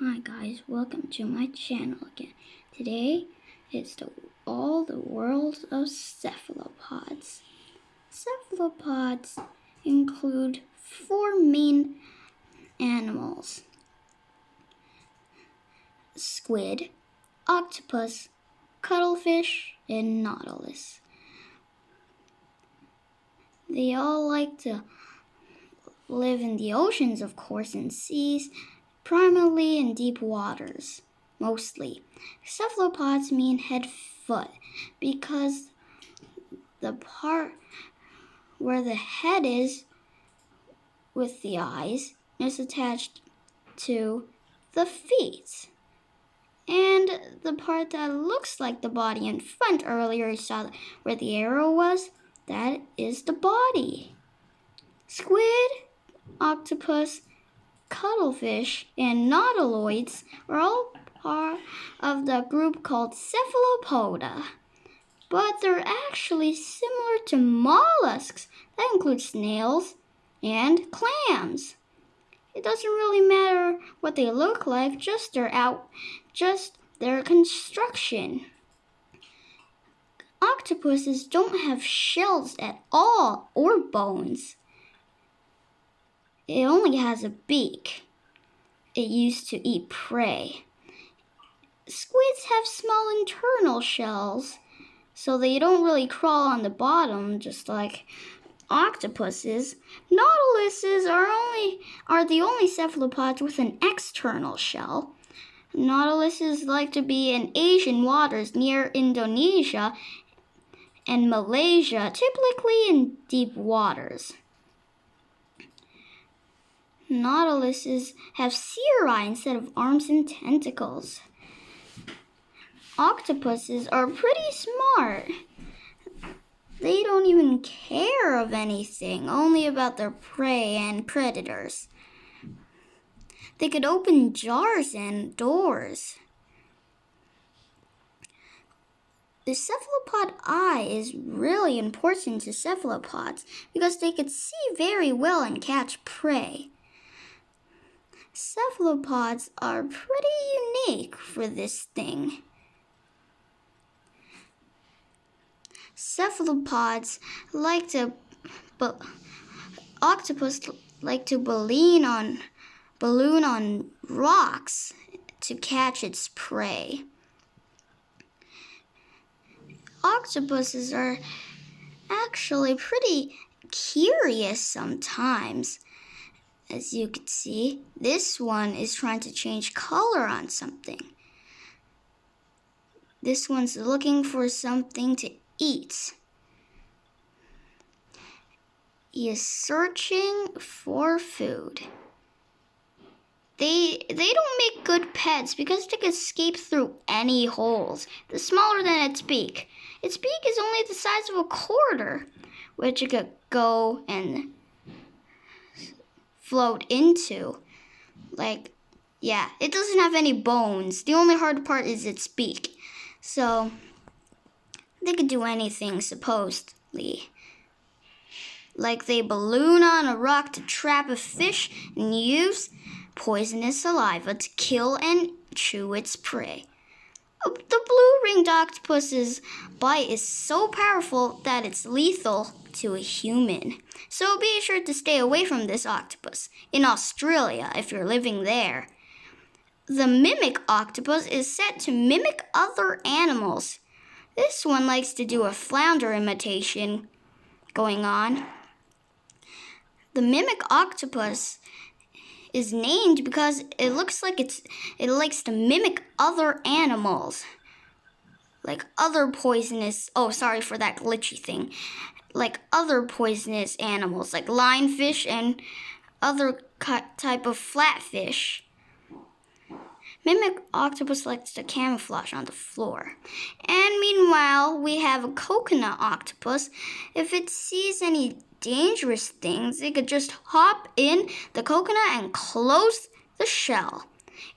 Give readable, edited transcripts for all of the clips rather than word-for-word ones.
Hi guys, welcome to my channel again. Today is all the world of cephalopods. Cephalopods include four main animals: squid, octopus, cuttlefish, and nautilus. They all like to live in the oceans, of course, and seas, primarily in deep waters, mostly. Cephalopods mean head foot because the part where the head is with the eyes is attached to the feet. And the part that looks like the body in front, earlier you saw where the arrow was, that is the body. Squid, octopus, cuttlefish, and nautiloids are all part of the group called Cephalopoda. But they're actually similar to mollusks. That includes snails and clams. It doesn't really matter what they look like, just their construction. Octopuses don't have shells at all or bones. It only has a beak. It used to eat prey. Squids have small internal shells, so they don't really crawl on the bottom, just like octopuses. Nautiluses are the only cephalopods with an external shell. Nautiluses like to be in Asian waters near Indonesia and Malaysia, typically in deep waters. Nautiluses have cirri instead of arms and tentacles. Octopuses are pretty smart. They don't even care of anything, only about their prey and predators. They could open jars and doors. The cephalopod eye is really important to cephalopods because they could see very well and catch prey. Cephalopods are pretty unique for this thing. Cephalopods octopus like to balloon on rocks to catch its prey. Octopuses are actually pretty curious sometimes. As you can see, this one is trying to change color on something. This one's looking for something to eat. He is searching for food. They don't make good pets because they can escape through any holes. They're smaller than its beak. Its beak is only the size of a quarter, which it could go and float into. It doesn't have any bones. The only hard part is its beak. So they could do anything, supposedly. Like they balloon on a rock to trap a fish and use poisonous saliva to kill and chew its prey. The blue-ringed octopus's bite is so powerful that it's lethal to a human. So be sure to stay away from this octopus in Australia if you're living there. The mimic octopus is set to mimic other animals. This one likes to do a flounder imitation going on. The mimic octopus is named because it looks like it likes to mimic other animals. Like other poisonous, sorry for that glitchy thing. Like other poisonous animals, like lionfish and other type of flatfish. Mimic octopus likes to camouflage on the floor. And meanwhile, we have a coconut octopus. If it sees any dangerous things, it could just hop in the coconut and close the shell.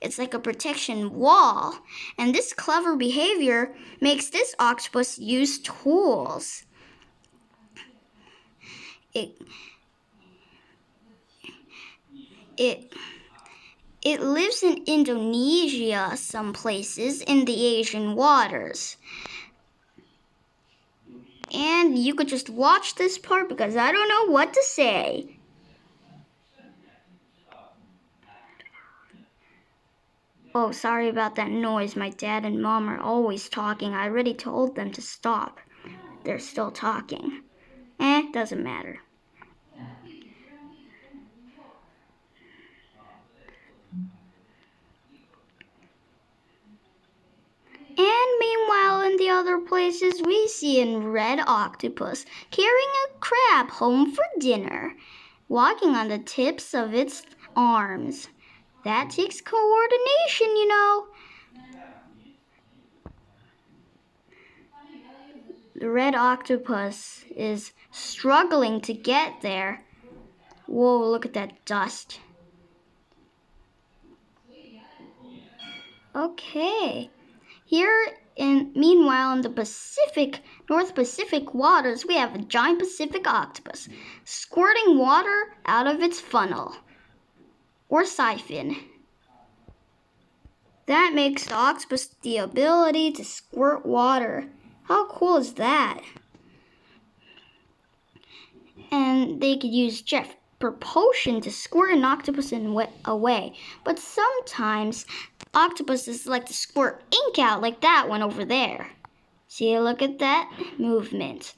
It's like a protection wall. And this clever behavior makes this octopus use tools. It lives in Indonesia, some places, in the Asian waters. And you could just watch this part because I don't know what to say. Oh, sorry about that noise. My dad and mom are always talking. I already told them to stop. They're still talking. Doesn't matter. And meanwhile, in the other places, we see a red octopus carrying a crab home for dinner, walking on the tips of its arms. That takes coordination, you know. The red octopus is struggling to get there. Whoa, look at that dust. Okay. Meanwhile, in the North Pacific waters, we have a giant Pacific octopus squirting water out of its funnel or siphon. That makes the octopus the ability to squirt water. How cool is that? And they could use jet propulsion to squirt an octopus away. But sometimes octopuses like to squirt ink out like that one over there. See, look at that movement.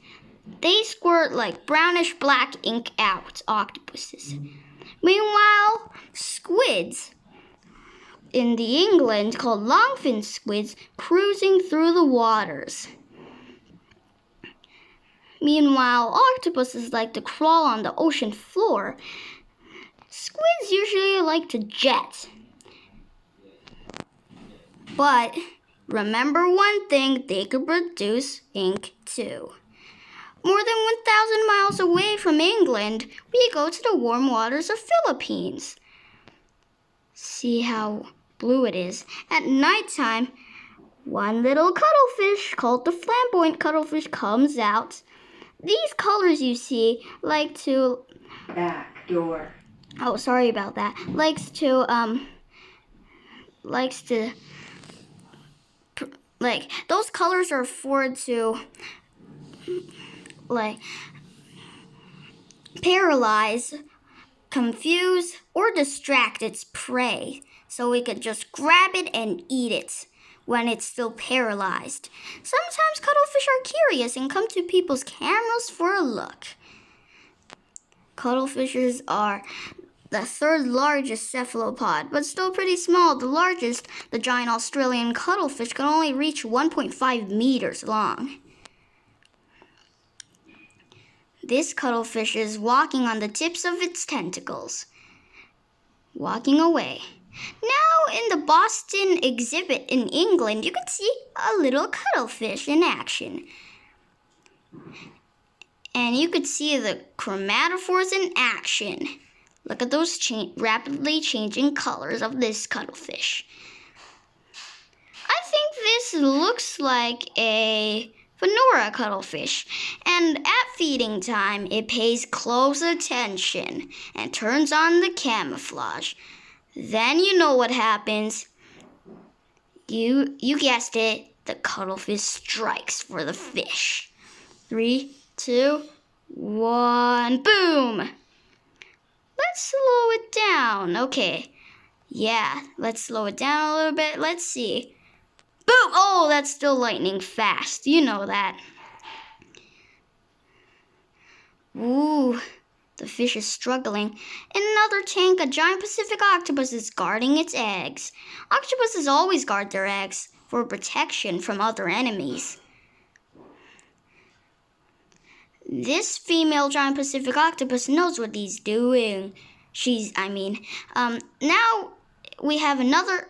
They squirt like brownish black ink out, octopuses. Meanwhile, squids in the England called Longfin Squids cruising through the waters. Meanwhile, octopuses like to crawl on the ocean floor. Squids usually like to jet. But remember one thing, they could produce ink too. More than 1,000 miles away from England, we go to the warm waters of Philippines. See how blue it is. At nighttime, one little cuttlefish called the flamboyant cuttlefish comes out. These colors you see like to... Back door. Oh, sorry about that. Likes to, like, those colors are for to, like, paralyze, confuse, or distract its prey. So we could just grab it and eat it when it's still paralyzed. Sometimes cuttlefish are curious and come to people's cameras for a look. Cuttlefishes are the third largest cephalopod, but still pretty small. The largest, the giant Australian cuttlefish, can only reach 1.5 meters long. This cuttlefish is walking on the tips of its tentacles, walking away. Now in the Boston exhibit in England, you can see a little cuttlefish in action. And you could see the chromatophores in action. Look at those rapidly changing colors of this cuttlefish. I think this looks like a Venora cuttlefish, and at feeding time, it pays close attention and turns on the camouflage. Then you know what happens. You guessed it, the cuttlefish strikes for the fish. 3, 2, 1, boom! Let's slow it down. Okay. Yeah, let's slow it down a little bit. Let's see. Boom! Oh, that's still lightning fast. You know that. Ooh, the fish is struggling. In another tank, a giant Pacific octopus is guarding its eggs. Octopuses always guard their eggs for protection from other enemies. This female giant Pacific octopus knows what he's doing. Now we have another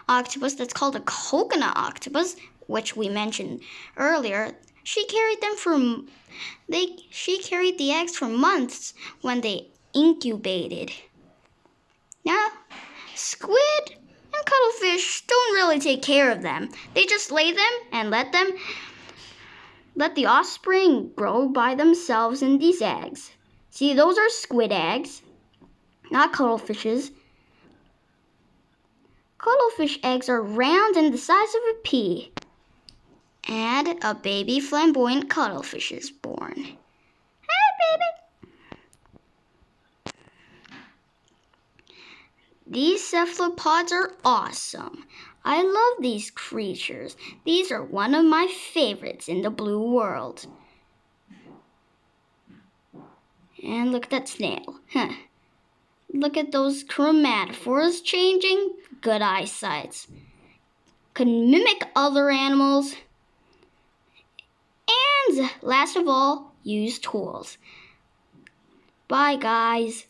octopus that's called a coconut octopus, which we mentioned earlier. She carried the eggs for months when they incubated. Now, squid and cuttlefish don't really take care of them. They just lay them and let the offspring grow by themselves in these eggs. See, those are squid eggs, not cuttlefishes. Cuttlefish eggs are round and the size of a pea. And a baby flamboyant cuttlefish is born. Hey, baby! These cephalopods are awesome. I love these creatures. These are one of my favorites in the blue world. And look at that snail. Huh. Look at those chromatophores changing. Good eyesight. Can mimic other animals. And last of all, use tools. Bye, guys.